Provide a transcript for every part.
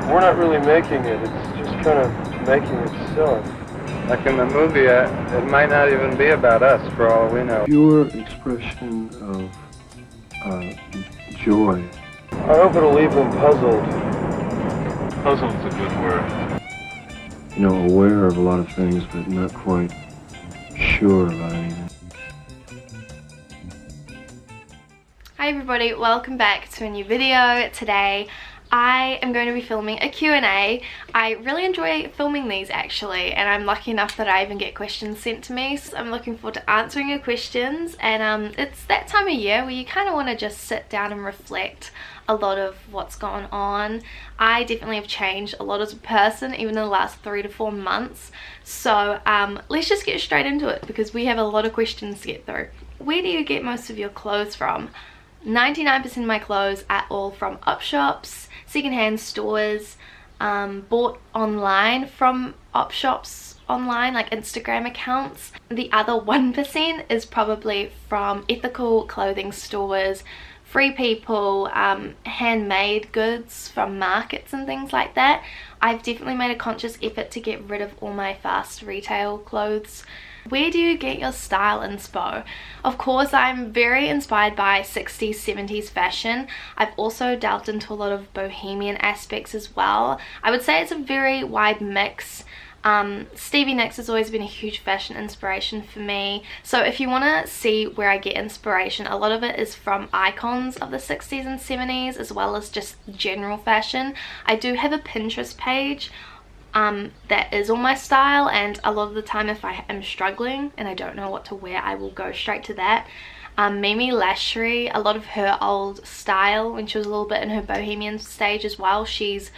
we're not really making it. It's just kind of making itself. Like in the movie, it might not even be about us for all we know. Pure expression of joy. I hope it'll leave them puzzled. Puzzled's a good word. You know, aware of a lot of things, but not quite sure about anything. Hi everybody, welcome back to a new video. Today I am going to be filming a Q&A. I really enjoy filming these actually, and I'm lucky enough that I even get questions sent to me, so I'm looking forward to answering your questions. And it's that time of year where you kind of want to just sit down and reflect a lot of what's gone on. I definitely have changed a lot as a person, even in the last 3 to 4 months. So let's just get straight into it because we have a lot of questions to get through. Where do you get most of your clothes from? 99% of my clothes are all from op shops, secondhand stores, bought online from op shops online, like Instagram accounts. The other 1% is probably from ethical clothing stores, Free People, handmade goods from markets and things like that. I've definitely made a conscious effort to get rid of all my fast retail clothes. Where do you get your style inspo? Of course, I'm very inspired by 60s, 70s fashion. I've also delved into a lot of bohemian aspects as well. I would say it's a very wide mix. Stevie Nicks has always been a huge fashion inspiration for me. So if you want to see where I get inspiration, a lot of it is from icons of the 60s and 70s as well as just general fashion. I do have a Pinterest page that is all my style, and a lot of the time if I am struggling and I don't know what to wear, I will go straight to that. Mimi Lashery, a lot of her old style when she was a little bit in her bohemian stage as well, she's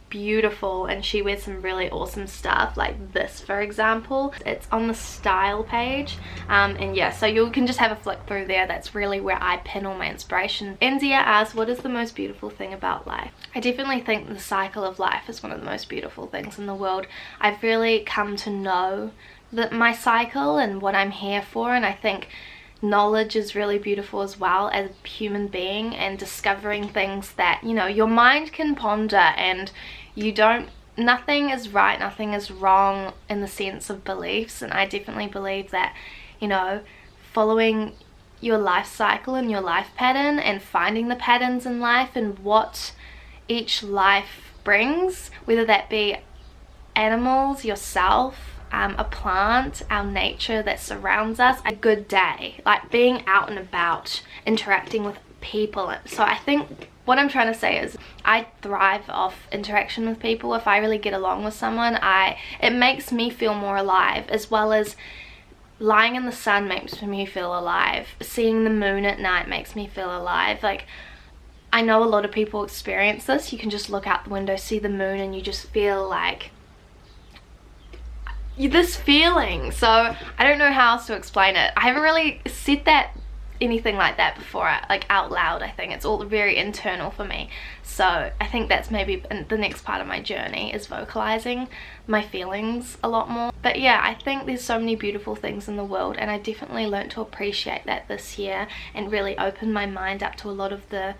beautiful and she wears some really awesome stuff like this, for example. It's on the style page, and yeah, so you can just have a flick through there. That's really where I pin all my inspiration. Enzia asks, what is the most beautiful thing about life? I definitely think the cycle of life is one of the most beautiful things in the world. I've really come to know that my cycle and what I'm here for, and I think knowledge is really beautiful as well as a human being, and discovering things that, you know, your mind can ponder, and you don't, nothing is right, nothing is wrong in the sense of beliefs. And I definitely believe that, you know, following your life cycle and your life pattern and finding the patterns in life and what each life brings, whether that be animals, yourself, a plant, our nature that surrounds us, a good day, like being out and about, interacting with people. So I think what I'm trying to say is I thrive off interaction with people. If I really get along with someone, it makes me feel more alive, as well as lying in the sun makes me feel alive. Seeing the moon at night makes me feel alive. Like, I know a lot of people experience this. You can just look out the window, see the moon, and you just feel like this feeling. So I don't know how else to explain it. I haven't really said that anything like that before, like out loud. I think it's all very internal for me. So I think that's maybe the next part of my journey, is vocalizing my feelings a lot more. But yeah, I think there's so many beautiful things in the world, and I definitely learned to appreciate that this year and really open my mind up to a lot of the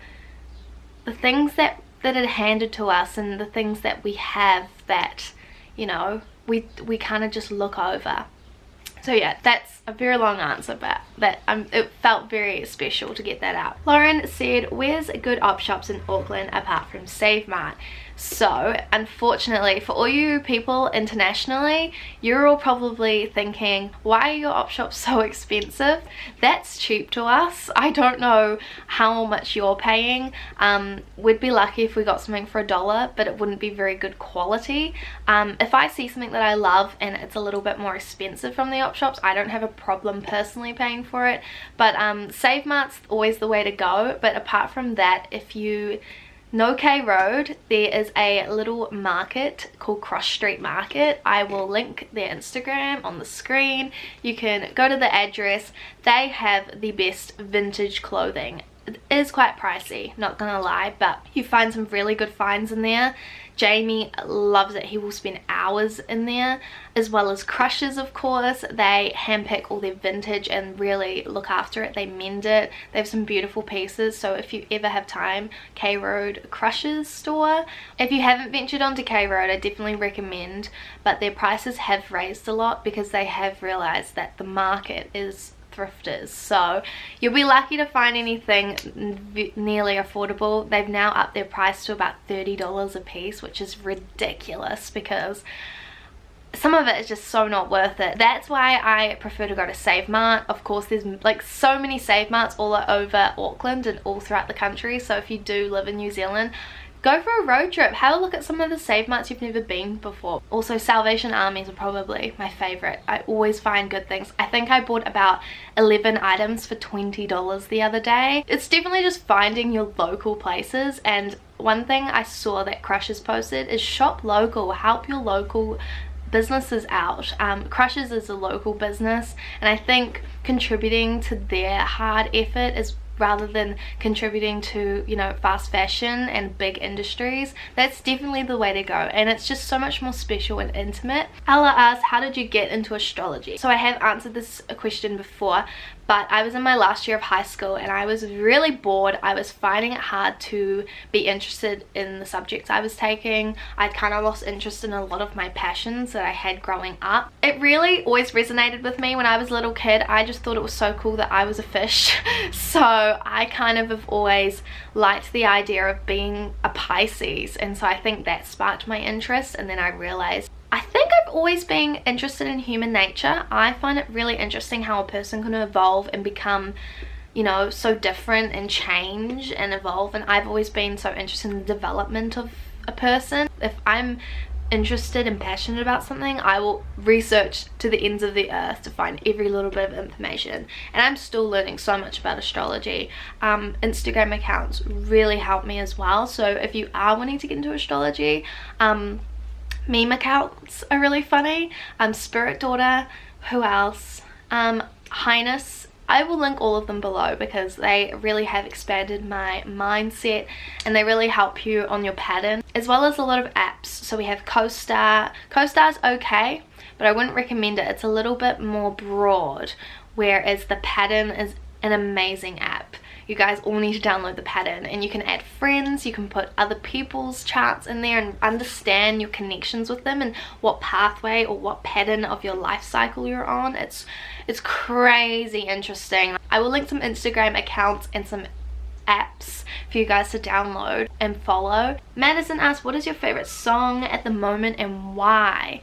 things that are handed to us, and the things that we have that, you know, we kind of just look over. So yeah, that's a very long answer, but it felt very special to get that out. Lauren said, where's good op shops in Auckland apart from Save Mart? So unfortunately for all you people internationally, you're all probably thinking, why are your op shops so expensive? That's cheap to us. I don't know how much you're paying. We'd be lucky if we got something for $1, but it wouldn't be very good quality. If I see something that I love and it's a little bit more expensive from the op shops, I don't have a problem personally paying for it. But Save Mart's always the way to go. But apart from that, if you No K Road, there is a little market called Cross Street Market. I will link their Instagram on the screen. You can go to the address. They have the best vintage clothing. It is quite pricey, not gonna lie, but you find some really good finds in there. Jamie loves it. He will spend hours in there, as well as Crushes, of course. They handpick all their vintage and really look after it. They mend it. They have some beautiful pieces, so if you ever have time, K Road Crushes store. If you haven't ventured onto K Road, I definitely recommend, but their prices have raised a lot because they have realized that the market is thrifters, so you'll be lucky to find anything nearly affordable. They've now upped their price to about $30 a piece, which is ridiculous because some of it is just so not worth it. That's why I prefer to go to Save Mart. Of course, there's like so many Save Marts all over Auckland and all throughout the country, so if you do live in New Zealand, go for a road trip, have a look at some of the Save Marts you've never been before. Also, Salvation Armies are probably my favorite. I always find good things. I think I bought about 11 items for $20 the other day. It's definitely just finding your local places, and one thing I saw that Crushes posted is shop local, help your local businesses out. Crushes is a local business, and I think contributing to their hard effort is rather than contributing to, you know, fast fashion and big industries. That's definitely the way to go, and it's just so much more special and intimate. Ella asks, how did you get into astrology? So I have answered this question before, but I was in my last year of high school and I was really bored. I was finding it hard to be interested in the subjects I was taking. I'd kind of lost interest in a lot of my passions that I had growing up. It really always resonated with me when I was a little kid. I just thought it was so cool that I was a fish. So I kind of have always liked the idea of being a Pisces, and so I think that sparked my interest. And then I realized I think I've always been interested in human nature. I find it really interesting how a person can evolve and become, you know, so different and change and evolve, and I've always been so interested in the development of a person. If I'm interested and passionate about something, I will research to the ends of the earth to find every little bit of information, and I'm still learning so much about astrology. Instagram accounts really help me as well, so if you are wanting to get into astrology, meme accounts are really funny. Spirit Daughter, who else? Highness. I will link all of them below because they really have expanded my mindset and they really help you on your pattern, as well as a lot of apps. So we have CoStar. CoStar's okay, but I wouldn't recommend it. It's a little bit more broad, whereas the Pattern is an amazing app. You guys all need to download the Pattern, and you can add friends, you can put other people's charts in there and understand your connections with them and what pathway or what pattern of your life cycle you're on. It's crazy interesting. I will link some Instagram accounts and some apps for you guys to download and follow. Madison asks, what is your favorite song at the moment and why?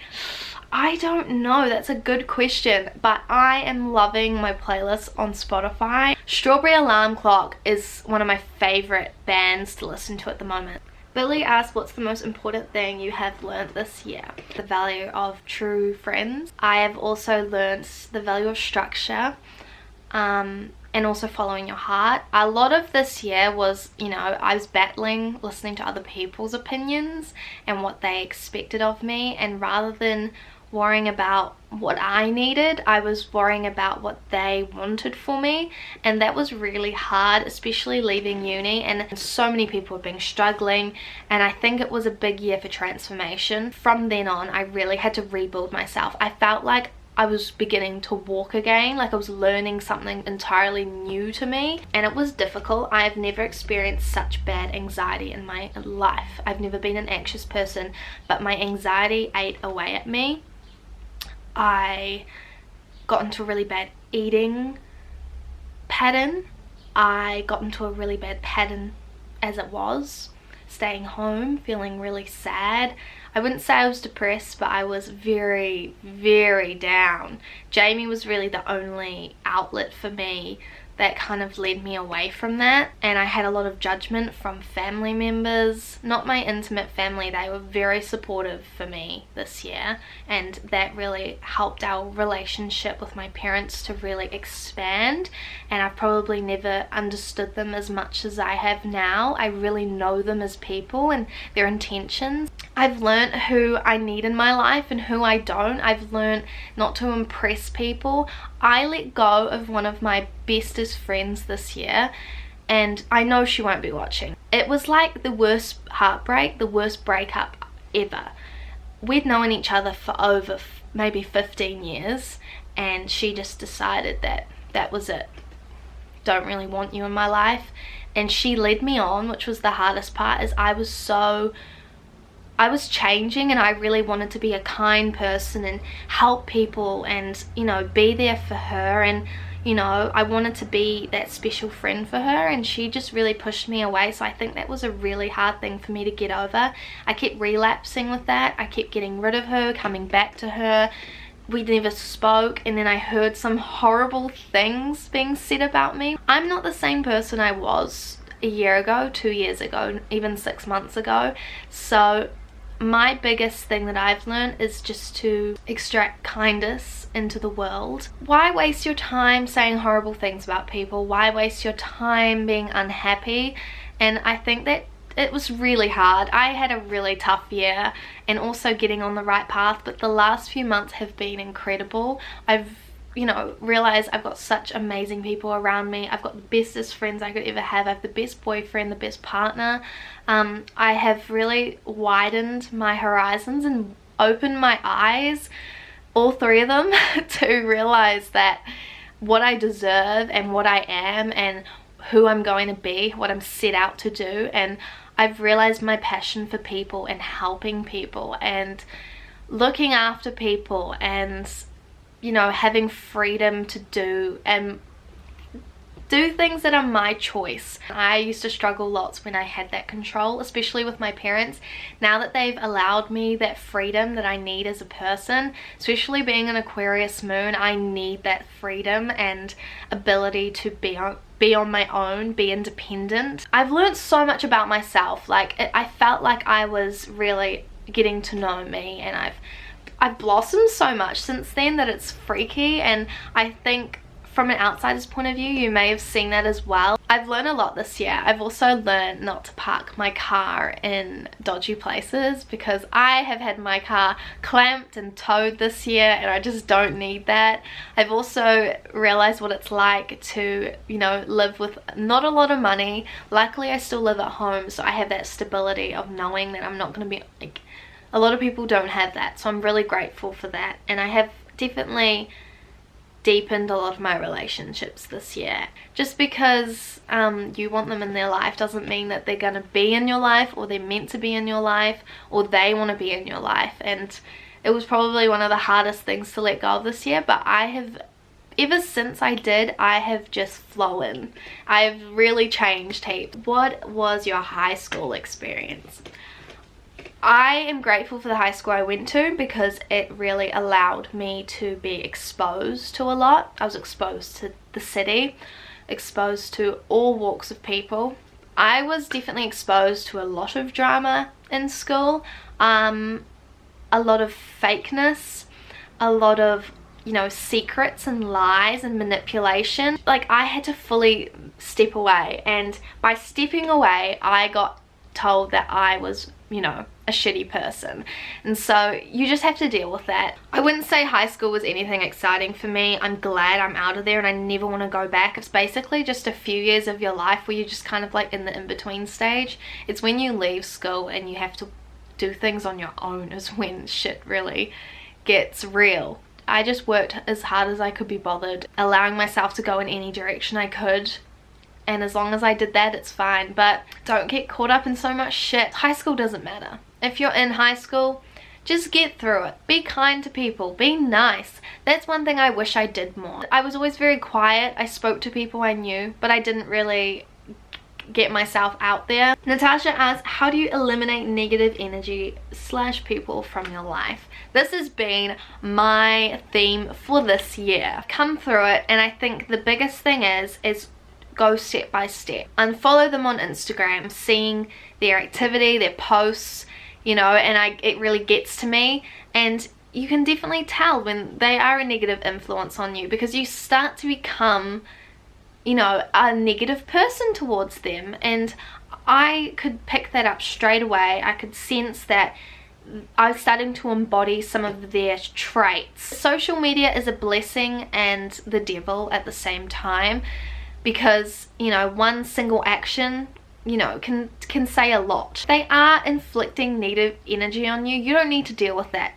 I don't know, that's a good question, but I am loving my playlist on Spotify. Strawberry Alarm Clock is one of my favorite bands to listen to at the moment. Billy asks, what's the most important thing you have learned this year? The value of true friends. I have also learned the value of structure, and also following your heart. A lot of this year was, you know, I was battling listening to other people's opinions and what they expected of me, and rather than worrying about what I needed, I was worrying about what they wanted for me, and that was really hard, especially leaving uni, and so many people have been struggling, and I think it was a big year for transformation. From then on, I really had to rebuild myself. I felt like I was beginning to walk again, like I was learning something entirely new to me, and it was difficult. I have never experienced such bad anxiety in my life. I've never been an anxious person, but my anxiety ate away at me. I got into a really bad eating pattern. I got into a really bad pattern as it was, staying home, feeling really sad. I wouldn't say I was depressed, but I was very, very down. Jamie was really the only outlet for me that kind of led me away from that, and I had a lot of judgment from family members, not my intimate family. They were very supportive for me this year, and that really helped our relationship with my parents to really expand, and I've probably never understood them as much as I have now. I really know them as people and their intentions. I've learned who I need in my life and who I don't. I've learned not to impress people. I let go of one of my bestest friends this year, and I know she won't be watching. It was like the worst heartbreak, the worst breakup ever. We'd known each other for over maybe 15 years, and she just decided that that was it. Don't really want you in my life. And she led me on, which was the hardest part, is I was changing, and I really wanted to be a kind person and help people and, you know, be there for her, and, you know, I wanted to be that special friend for her, and she just really pushed me away. So I think that was a really hard thing for me to get over. I kept relapsing with that. I kept getting rid of her, coming back to her. We never spoke, and then I heard some horrible things being said about me. I'm not the same person I was a year ago, 2 years ago, even 6 months ago. So my biggest thing that I've learned is just to extract kindness into the world. Why waste your time saying horrible things about people? Why waste your time being unhappy? And I think that it was really hard. I had a really tough year, and also getting on the right path, but the last few months have been incredible. I've, you know, realized I've got such amazing people around me. I've got the bestest friends I could ever have. I have the best boyfriend, the best partner. I have really widened my horizons and opened my eyes, all three of them, to realize that what I deserve and what I am and who I'm going to be, what I'm set out to do. And I've realized my passion for people and helping people and looking after people and, you know, having freedom to do things that are my choice. I used to struggle lots when I had that control, especially with my parents. Now that they've allowed me that freedom that I need as a person, especially being an Aquarius moon, I need that freedom and ability to be on my own, be independent. I've learned so much about myself. Like, I felt like I was really getting to know me, and I've blossomed so much since then that it's freaky. And I think from an outsider's point of view, you may have seen that as well. I've learned a lot this year. I've also learned not to park my car in dodgy places, because I have had my car clamped and towed this year, and I just don't need that. I've also realized what it's like to, you know, live with not a lot of money. Luckily, I still live at home, so I have that stability of knowing that I'm not going to be like, a lot of people don't have that, so I'm really grateful for that. And I have definitely deepened a lot of my relationships this year. Just because you want them in their life doesn't mean that they're going to be in your life, or they're meant to be in your life, or they want to be in your life. And it was probably one of the hardest things to let go of this year, but I have, ever since I did, I have just flown. I've really changed heaps. What was your high school experience? I am grateful for the high school I went to, because it really allowed me to be exposed to a lot. I was exposed to the city, exposed to all walks of people. I was definitely exposed to a lot of drama in school, a lot of fakeness, a lot of, you know, secrets and lies and manipulation. Like, I had to fully step away, and by stepping away I got told that I was, you know, a shitty person. And so you just have to deal with that. I wouldn't say high school was anything exciting for me. I'm glad I'm out of there, and I never want to go back. It's basically just a few years of your life where you're just kind of like in the in-between stage. It's when you leave school and you have to do things on your own is when shit really gets real. I just worked as hard as I could be bothered, allowing myself to go in any direction I could. And as long as I did that, it's fine. But don't get caught up in so much shit. High school doesn't matter. If you're in high school, just get through it. Be kind to people. Be nice. That's one thing I wish I did more. I was always very quiet. I spoke to people I knew, but I didn't really get myself out there. Natasha asks, how do you eliminate negative energy / people from your life? This has been my theme for this year. I've come through it, and I think the biggest thing is go step by step. Unfollow them on Instagram, seeing their activity, their posts, you know, and it really gets to me. And you can definitely tell when they are a negative influence on you, because you start to become, you know, a negative person towards them. And I could pick that up straight away. I could sense that I was starting to embody some of their traits. Social media is a blessing and the devil at the same time. because, you know, one single action, you know, can say a lot. They are inflicting negative energy on you. You don't need to deal with that.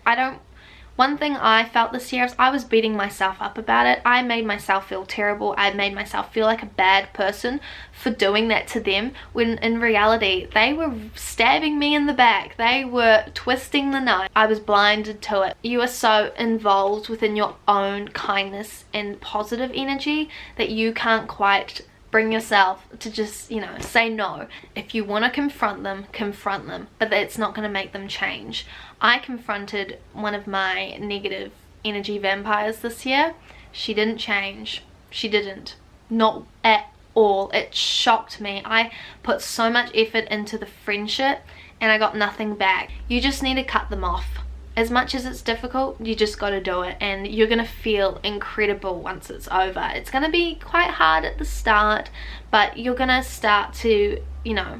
One thing I felt this year is I was beating myself up about it. I made myself feel terrible. I made myself feel like a bad person for doing that to them, when in reality they were stabbing me in the back. They were twisting the knife. I was blinded to it. You are so involved within your own kindness and positive energy that you can't quite bring yourself to just, you know, say no. If you want to confront them, but that's not going to make them change. I confronted one of my negative energy vampires this year. She didn't change. She didn't. Not at all. It shocked me. I put so much effort into the friendship and I got nothing back. You just need to cut them off. As much as it's difficult, you just got to do it, and you're going to feel incredible once it's over. It's going to be quite hard at the start, but you're going to start to, you know,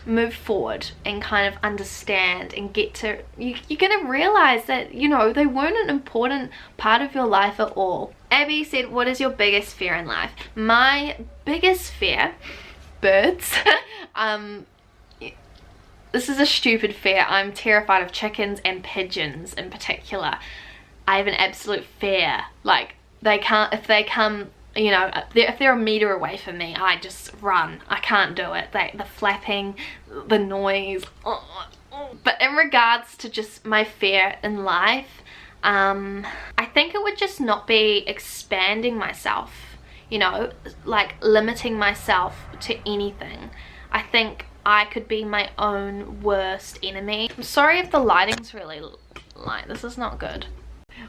move forward and kind of understand and get to, you're going to realize that, you know, they weren't an important part of your life at all. Abby said, what is your biggest fear in life? My biggest fear, birds. This is a stupid fear. I'm terrified of chickens and pigeons in particular. I have an absolute fear. Like, if they come, you know, if they're a meter away from me, I just run. I can't do it. The flapping, the noise. But in regards to just my fear in life, I think it would just not be expanding myself, you know, like limiting myself to anything. I think I could be my own worst enemy. I'm sorry if the lighting's really light. This is not good.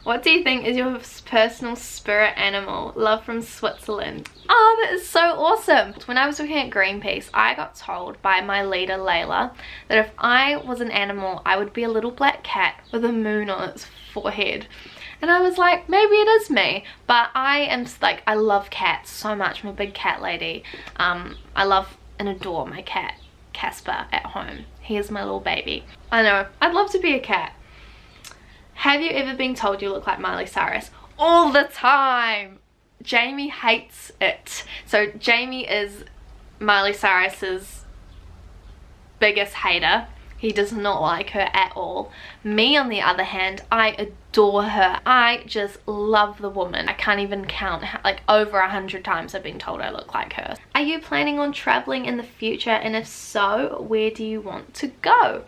What do you think is your personal spirit animal? Love from Switzerland. Oh, that is so awesome. When I was working at Greenpeace, I got told by my leader, Layla, that if I was an animal, I would be a little black cat with a moon on its forehead. And I was like, maybe it is me. But I love cats so much. I'm a big cat lady. I love and adore my cat, Casper, at home. He is my little baby. I know, I'd love to be a cat. Have you ever been told you look like Miley Cyrus? All the time. Jamie hates it. So Jamie is Miley Cyrus's biggest hater. He does not like her at all. Me, on the other hand, I adore her. I just love the woman. I can't even count like over 100 times I've been told I look like her. Are you planning on traveling in the future? And if so, where do you want to go?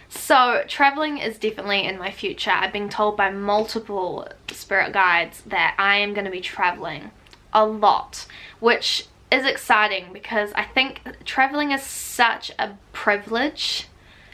So traveling is definitely in my future. I've been told by multiple spirit guides that I am going to be traveling a lot, which is exciting because I think traveling is such a privilege.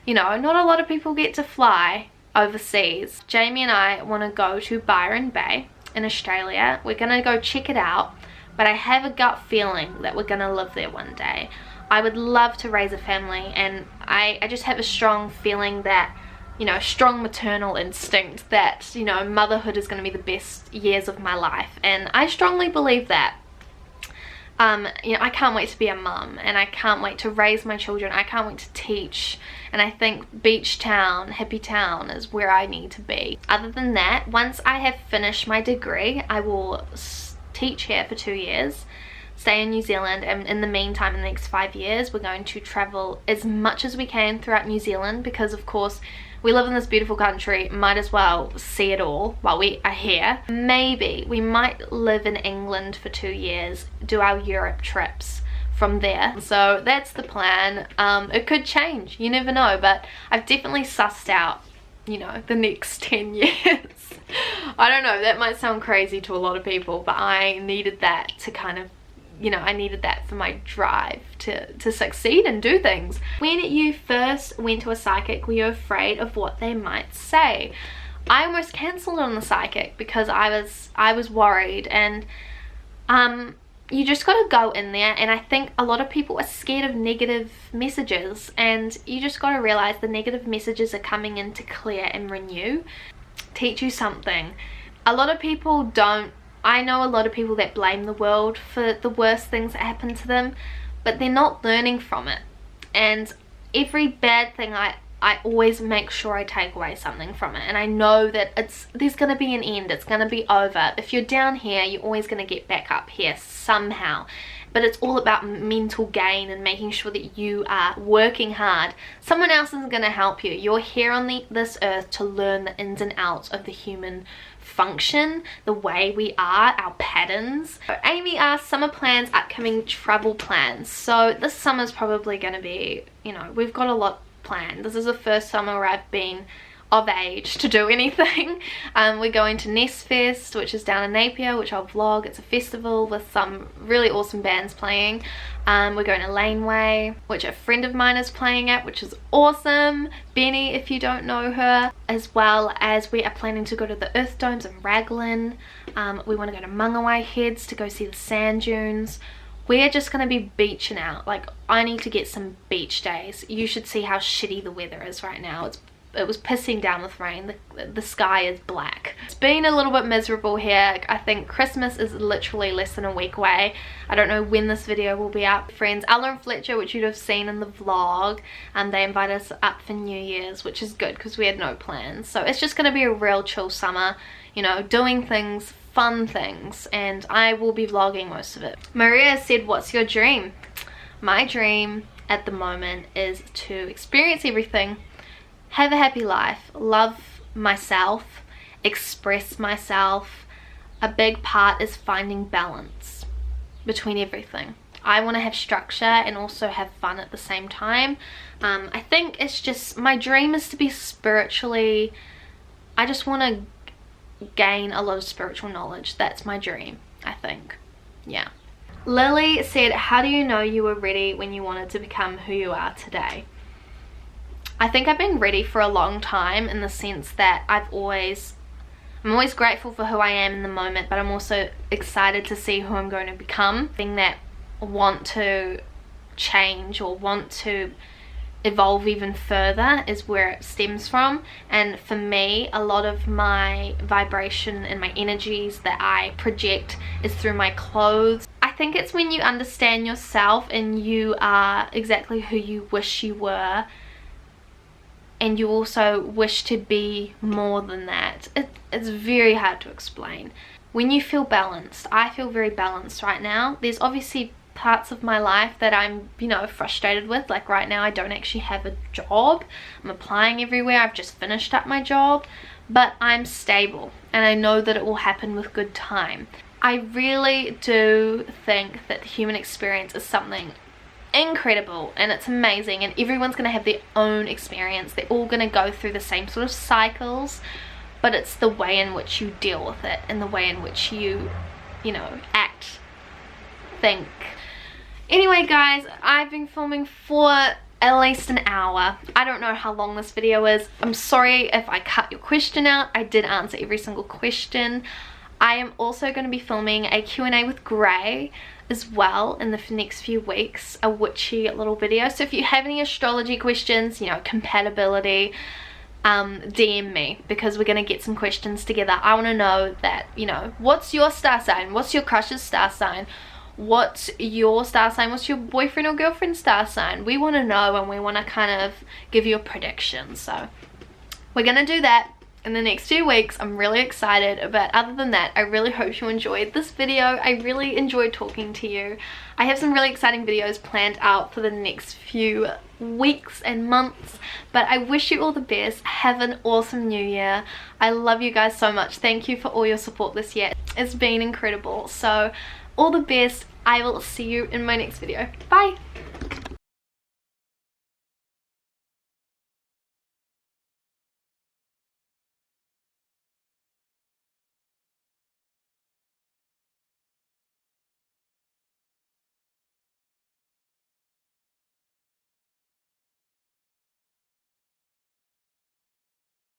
You know, not a lot of people get to fly overseas. Jamie and I want to go to Byron Bay in Australia. We're going to go check it out, but I have a gut feeling that we're going to live there one day. I would love to raise a family, and I just have a strong feeling that, you know, strong maternal instinct that, you know, motherhood is going to be the best years of my life, and I strongly believe that. You know, I can't wait to be a mum, and I can't wait to raise my children. I can't wait to teach, and I think beach town, hippie town is where I need to be. Other than that, once I have finished my degree, I will teach here for 2 years, stay in New Zealand, and in the meantime, in the next 5 years, we're going to travel as much as we can throughout New Zealand, because of course we live in this beautiful country, might as well see it all while we are here. Maybe we might live in England for 2 years, do our Europe trips from there. So that's the plan. It could change, you never know, but I've definitely sussed out, you know, the next 10 years. I don't know, that might sound crazy to a lot of people, but I needed that to kind of, you know, I needed that for my drive to succeed and do things. When you first went to a psychic, were you afraid of what they might say? I almost cancelled on the psychic because I was worried, and you just got to go in there, and I think a lot of people are scared of negative messages, and you just got to realize the negative messages are coming in to clear and renew, teach you something. A lot of people don't. I know a lot of people that blame the world for the worst things that happen to them, but they're not learning from it. And every bad thing, I always make sure I take away something from it, and I know that there's going to be an end, it's going to be over. If you're down here, you're always going to get back up here somehow. but it's all about mental gain and making sure that you are working hard. Someone else isn't going to help you. You're here on this earth to learn the ins and outs of the human function, the way we are, our patterns. So Amy asked, summer plans, upcoming travel plans. So this summer's probably going to be, you know, we've got a lot planned. This is the first summer where I've been of age to do anything. We're going to Nest Fest, which is down in Napier, which I'll vlog. It's a festival with some really awesome bands playing. We're going to Laneway, which a friend of mine is playing at, which is awesome. Benny, if you don't know her. As well as we are planning to go to the Earth Domes in Raglan. We want to go to Mangawai Heads to go see the sand dunes. We're just going to be beaching out. Like, I need to get some beach days. You should see how shitty the weather is right now. It was pissing down with rain. The sky is black. It's been a little bit miserable here. I think Christmas is literally less than a week away. I don't know when this video will be up. Friends Ella and Fletcher, which you'd have seen in the vlog, they invited us up for New Year's, which is good because we had no plans. So it's just going to be a real chill summer, you know, doing things, fun things, and I will be vlogging most of it. Maria said, what's your dream? My dream at the moment is to experience everything, have a happy life, love myself, express myself. A big part is finding balance between everything. I want to have structure and also have fun at the same time. I think it's just, my dream is to be spiritually, I just want to gain a lot of spiritual knowledge. That's my dream, I think. Yeah. Lily said, how do you know you were ready when you wanted to become who you are today? I think I've been ready for a long time, in the sense that I'm always grateful for who I am in the moment, but I'm also excited to see who I'm going to become. Thing that want to change or want to evolve even further is where it stems from. And for me, a lot of my vibration and my energies that I project is through my clothes. I think it's when you understand yourself and you are exactly who you wish you were, and you also wish to be more than that. It's very hard to explain. When you feel balanced, I feel very balanced right now. There's obviously parts of my life that I'm, you know, frustrated with. Like right now I don't actually have a job. I'm applying everywhere. I've just finished up my job, but I'm stable and I know that it will happen with good time. I really do think that the human experience is something incredible and it's amazing, and everyone's going to have their own experience. They're all going to go through the same sort of cycles, but it's the way in which you deal with it and the way in which you know, act, think. Anyway guys, I've been filming for at least an hour. I don't know how long this video is. I'm sorry if I cut your question out. I did answer every single question. I am also going to be filming a Q&A with Gray as well in the next few weeks, a witchy little video. So if you have any astrology questions, you know, compatibility, DM me, because we're going to get some questions together. I want to know that, you know, what's your star sign? What's your crush's star sign? What's your star sign? What's your boyfriend or girlfriend's star sign? We want to know, and we want to kind of give you a prediction. So we're going to do that in the next few weeks. I'm really excited, but other than that, I really hope you enjoyed this video. I really enjoyed talking to you. I have some really exciting videos planned out for the next few weeks and months, but I wish you all the best. Have an awesome new year. I love you guys so much. Thank you for all your support this year. It's been incredible. So all the best. I will see you in my next video. Bye.